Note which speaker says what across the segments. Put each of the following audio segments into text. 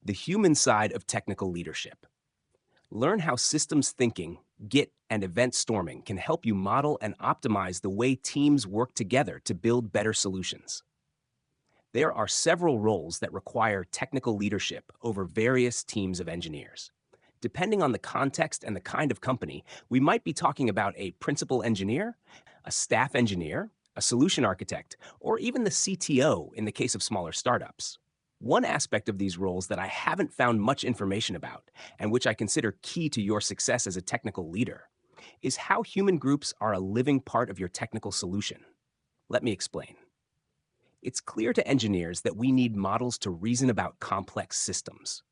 Speaker 1: the human side of technical leadership. Learn how systems thinking, Git, and event storming can help you model and optimize the way teams work together to build better solutions. There are several roles that require technical leadership over various teams of engineers. Depending on the context and the kind of company, we might be talking about a principal engineer, a staff engineer, a solution architect, or even the CTO in the case of smaller startups. One aspect of these roles that I haven't found much information about, and which I consider key to your success as a technical leader, is how human groups are a living part of your technical solution. Let me explain. It's clear to engineers that we need models to reason about complex systems.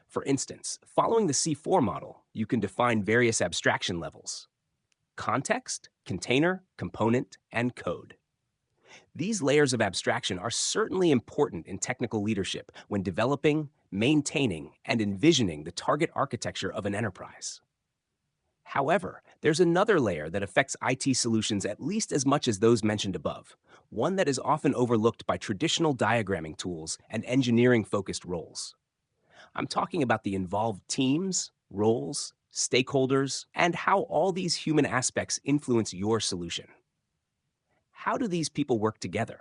Speaker 1: For instance, following the C4 model, you can define various abstraction levels: context, container, component, and code. These layers of abstraction are certainly important in technical leadership when developing, maintaining, and envisioning the target architecture of an enterprise. However, there's another layer that affects IT solutions at least as much as those mentioned above, one that is often overlooked by traditional diagramming tools and engineering focused roles. I'm talking about the involved teams, roles, stakeholders, and how all these human aspects influence your solution. How do these people work together?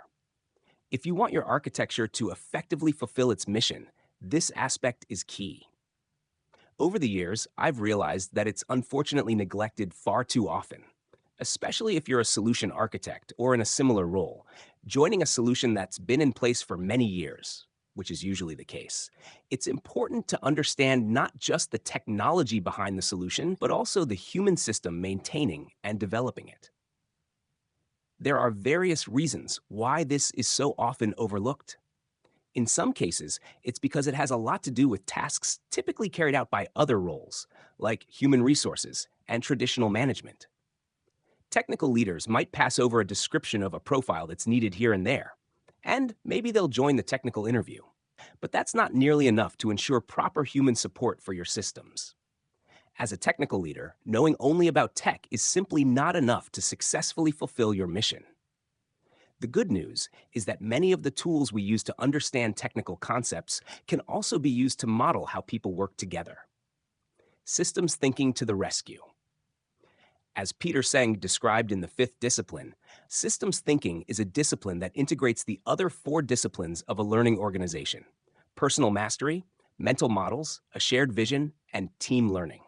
Speaker 1: If you want your architecture to effectively fulfill its mission, this aspect is key. Over the years, I've realized that it's unfortunately neglected far too often, especially if you're a solution architect or in a similar role, joining a solution that's been in place for many years, which is usually the case. It's important to understand not just the technology behind the solution, but also the human system maintaining and developing it. There are various reasons why this is so often overlooked. In some cases, it's because it has a lot to do with tasks typically carried out by other roles, like human resources and traditional management. Technical leaders might pass over a description of a profile that's needed here and there, and maybe they'll join the technical interview. But that's not nearly enough to ensure proper human support for your systems. As a technical leader, knowing only about tech is simply not enough to successfully fulfill your mission. The good news is that many of the tools we use to understand technical concepts can also be used to model how people work together. Systems thinking to the rescue. As Peter Senge described in The Fifth Discipline, systems thinking is a discipline that integrates the other four disciplines of a learning organization: personal mastery, mental models, a shared vision, and team learning.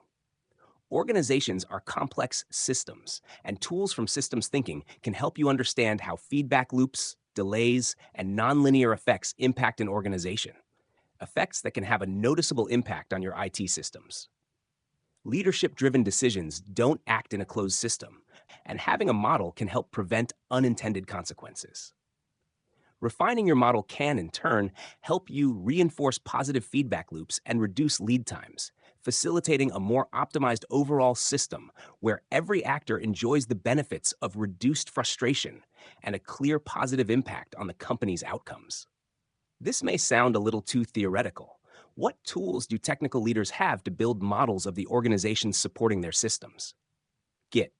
Speaker 1: Organizations are complex systems, and tools from systems thinking can help you understand how feedback loops, delays, and nonlinear effects impact an organization, effects that can have a noticeable impact on your IT systems. Leadership-driven decisions don't act in a closed system, and having a model can help prevent unintended consequences. Refining your model can, in turn, help you reinforce positive feedback loops and reduce lead times, facilitating a more optimized overall system where every actor enjoys the benefits of reduced frustration and a clear positive impact on the company's outcomes. This may sound a little too theoretical. What tools do technical leaders have to build models of the organizations supporting their systems? Git.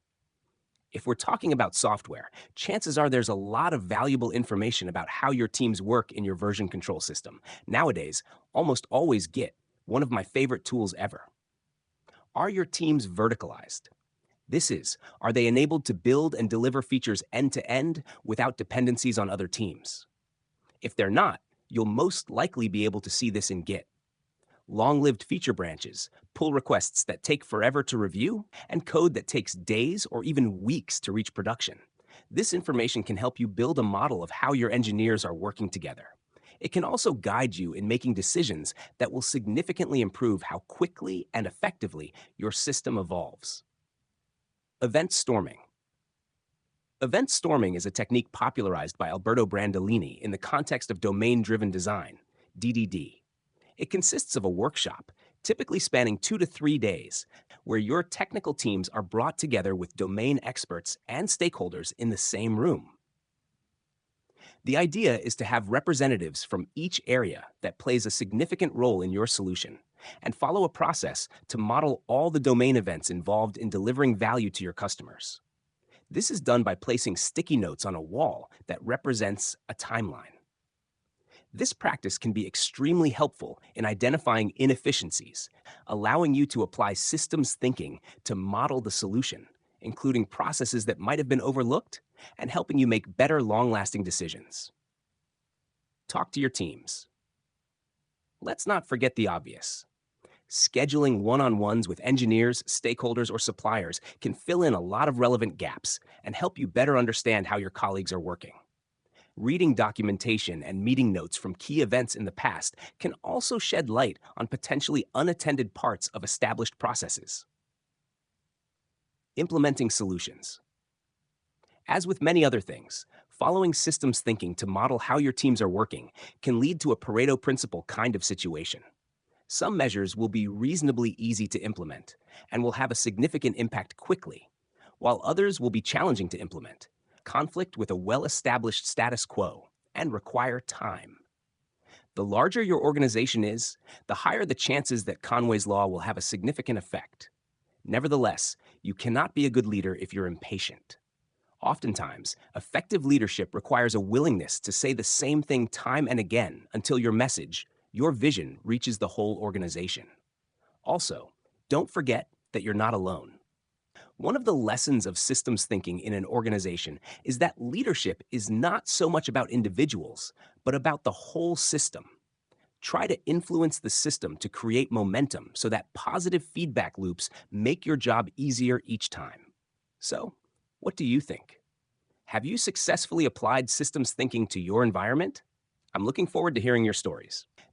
Speaker 1: If we're talking about software, chances are there's a lot of valuable information about how your teams work in your version control system. Nowadays, almost always Git, one of my favorite tools ever. Are your teams verticalized? This is, are they enabled to build and deliver features end to end without dependencies on other teams? If they're not, you'll most likely be able to see this in Git. Long-lived feature branches, pull requests that take forever to review, and code that takes days or even weeks to reach production. This information can help you build a model of how your engineers are working together. It can also guide you in making decisions that will significantly improve how quickly and effectively your system evolves. Event storming. Event storming is a technique popularized by Alberto Brandolini in the context of domain-driven design, DDD. It consists of a workshop, typically spanning 2 to 3 days, where your technical teams are brought together with domain experts and stakeholders in the same room. The idea is to have representatives from each area that plays a significant role in your solution and follow a process to model all the domain events involved in delivering value to your customers. This is done by placing sticky notes on a wall that represents a timeline. This practice can be extremely helpful in identifying inefficiencies, allowing you to apply systems thinking to model the solution, including processes that might have been overlooked, and helping you make better long lasting decisions. Talk to your teams. Let's not forget the obvious. Scheduling one on ones with engineers, stakeholders, or suppliers can fill in a lot of relevant gaps and help you better understand how your colleagues are working. Reading documentation and meeting notes from key events in the past can also shed light on potentially unattended parts of established processes. Implementing solutions. As with many other things, following systems thinking to model how your teams are working can lead to a Pareto principle kind of situation. Some measures will be reasonably easy to implement and will have a significant impact quickly, while others will be challenging to implement, conflict with a well-established status quo, and require time. The larger your organization is, the higher the chances that Conway's Law will have a significant effect. Nevertheless, you cannot be a good leader if you're impatient. Oftentimes, effective leadership requires a willingness to say the same thing time and again until your message, your vision, reaches the whole organization. Also, don't forget that you're not alone. One of the lessons of systems thinking in an organization is that leadership is not so much about individuals, but about the whole system. Try to influence the system to create momentum so that positive feedback loops make your job easier each time. So, what do you think? Have you successfully applied systems thinking to your environment? I'm looking forward to hearing your stories.